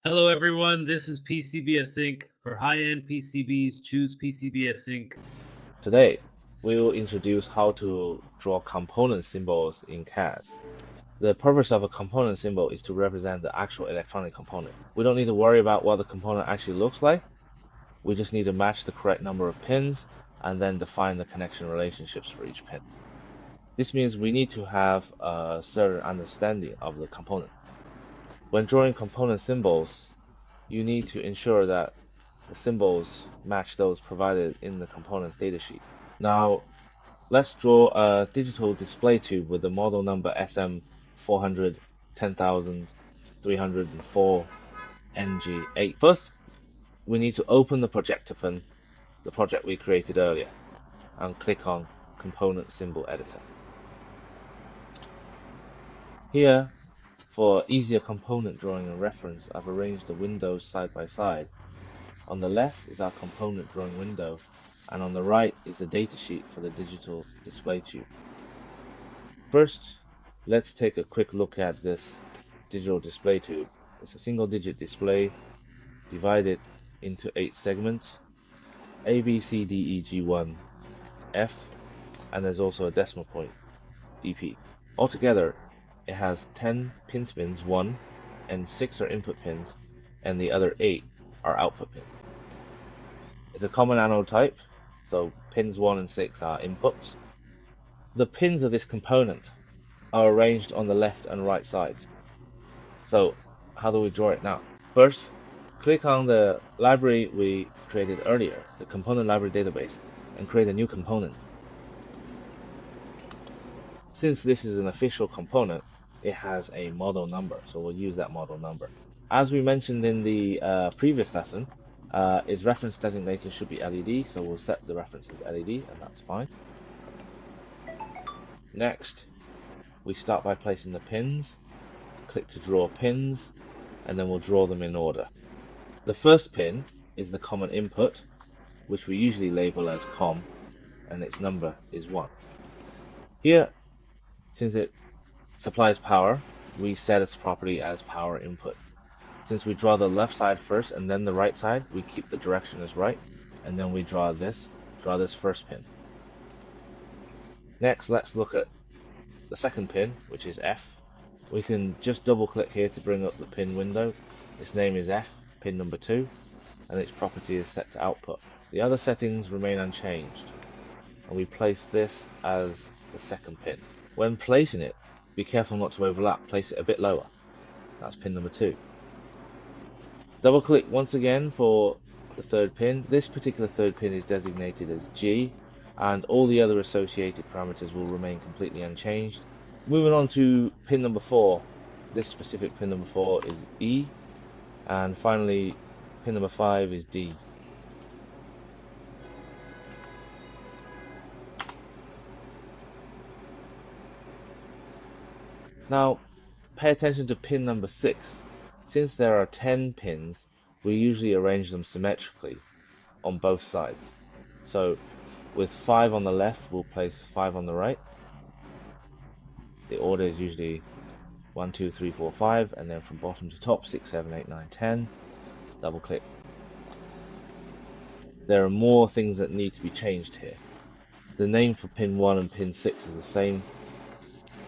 Hello everyone, this is PCBS Inc. For high-end PCBs, choose PCBS Inc. Today, we will introduce how to draw component symbols in CAD. The purpose of a component symbol is to represent the actual electronic component. We don't need to worry about what the component actually looks like. We just need to match the correct number of pins and then define the connection relationships for each pin. This means we need to have a certain understanding of the component. When drawing component symbols, you need to ensure that the symbols match those provided in the component's datasheet. Now, let's draw a digital display tube with the model number SM400 10304 NG8. First, we need to open the projector pin, the project we created earlier, and click on Component Symbol Editor. Here, for easier component drawing and reference, I've arranged the windows side by side. On the left is our component drawing window, and on the right is the datasheet for the digital display tube. First, let's take a quick look at this digital display tube. It's a single digit display divided into 8 segments, A, B, C, D, E, G, 1, F, and there's also a decimal point, DP. Altogether, it has 10 pin spins, 1, and 6 are input pins, and the other 8 are output pins. It's a common anode type, so pins 1 and 6 are inputs. The pins of this component are arranged on the left and right sides. So how do we draw it now? First, click on the library we created earlier, the component library database, and create a new component. Since this is an official component, it has a model number, so we'll use that model number. As we mentioned in the previous lesson, its reference designator should be LED, so we'll set the reference as LED, and that's fine. Next, we start by placing the pins, click to draw pins, and then we'll draw them in order. The first pin is the common input, which we usually label as COM, and its number is 1. Here, since it supplies power, we set its property as power input. Since we draw the left side first and then the right side, we keep the direction as right, and then we draw this first pin. Next, let's look at the second pin, which is F. We can just double click here to bring up the pin window. Its name is F, pin number 2, and its property is set to output. The other settings remain unchanged, and we place this as the second pin. When placing it, be careful not to overlap, place it a bit lower. That's pin number 2. Double click once again for the third pin. This particular third pin is designated as G, and all the other associated parameters will remain completely unchanged. Moving on to pin number 4. This specific pin number 4 is E, and finally pin number 5 is D. Now, pay attention to pin number 6. Since there are 10 pins, we usually arrange them symmetrically on both sides. So with 5 on the left, we'll place 5 on the right. The order is usually 1, 2, 3, 4, 5, and then from bottom to top, 6, 7, 8, 9, 10. Double click. There are more things that need to be changed here. The name for pin 1 and pin 6 is the same,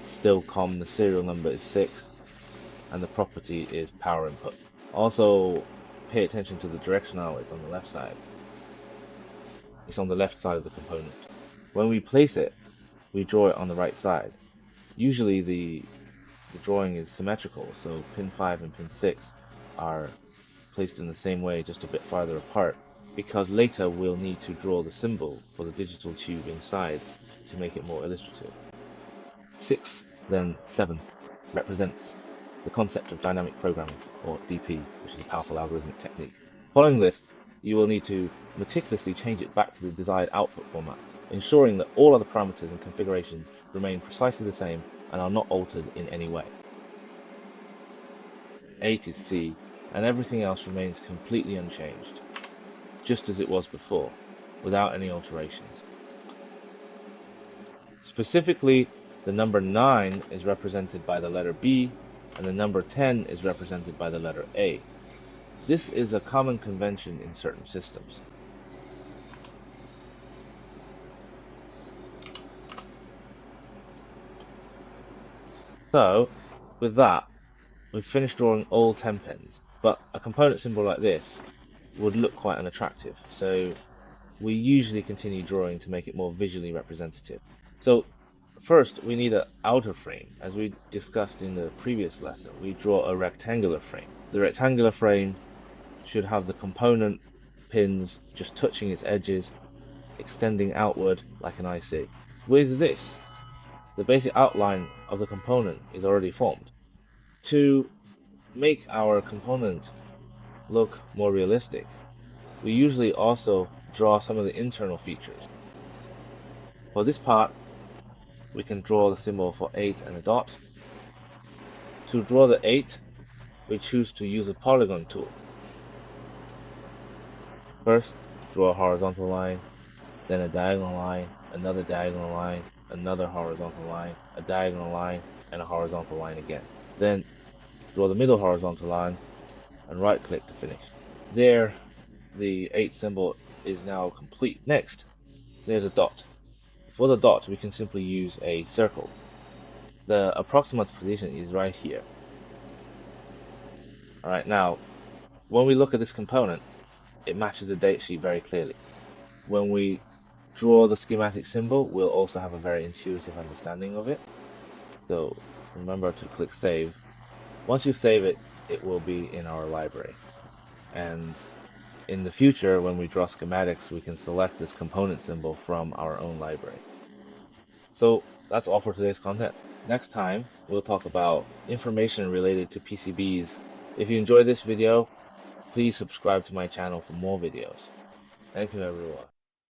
still COM, the serial number is 6, and the property is power input. Also, pay attention to the direction arrow, it's on the left side. It's on the left side of the component. When we place it, we draw it on the right side. Usually the drawing is symmetrical, so pin 5 and pin 6 are placed in the same way, just a bit farther apart, because later we'll need to draw the symbol for the digital tube inside to make it more illustrative. 6, then 7, represents the concept of dynamic programming, or DP, which is a powerful algorithmic technique. Following this, you will need to meticulously change it back to the desired output format, ensuring that all other parameters and configurations remain precisely the same and are not altered in any way. 8 is C, and everything else remains completely unchanged, just as it was before, without any alterations. Specifically, the number 9 is represented by the letter B, and the number 10 is represented by the letter A. This is a common convention in certain systems. So, with that, we've finished drawing all 10 pins, but a component symbol like this would look quite unattractive. So we usually continue drawing to make it more visually representative. So first, we need an outer frame. As we discussed in the previous lesson, we draw a rectangular frame. The rectangular frame should have the component pins just touching its edges, extending outward like an IC. With this, the basic outline of the component is already formed. To make our component look more realistic, we usually also draw some of the internal features. For this part, we can draw the symbol for 8 and a dot. To draw the 8, we choose to use a polygon tool. First, draw a horizontal line, then a diagonal line, another diagonal line, another horizontal line, a diagonal line, and a horizontal line again. Then draw the middle horizontal line and right click to finish. There, the 8 symbol is now complete. Next, there's a dot. For the dot, we can simply use a circle. The approximate position is right here. Alright, now, when we look at this component, it matches the datasheet very clearly. When we draw the schematic symbol, we'll also have a very intuitive understanding of it. So remember to click save. Once you save it, it will be in our library. And in the future, when we draw schematics, we can select this component symbol from our own library. So that's all for today's content. Next time, we'll talk about information related to PCBs. If you enjoyed this video, please subscribe to my channel for more videos. Thank you, everyone.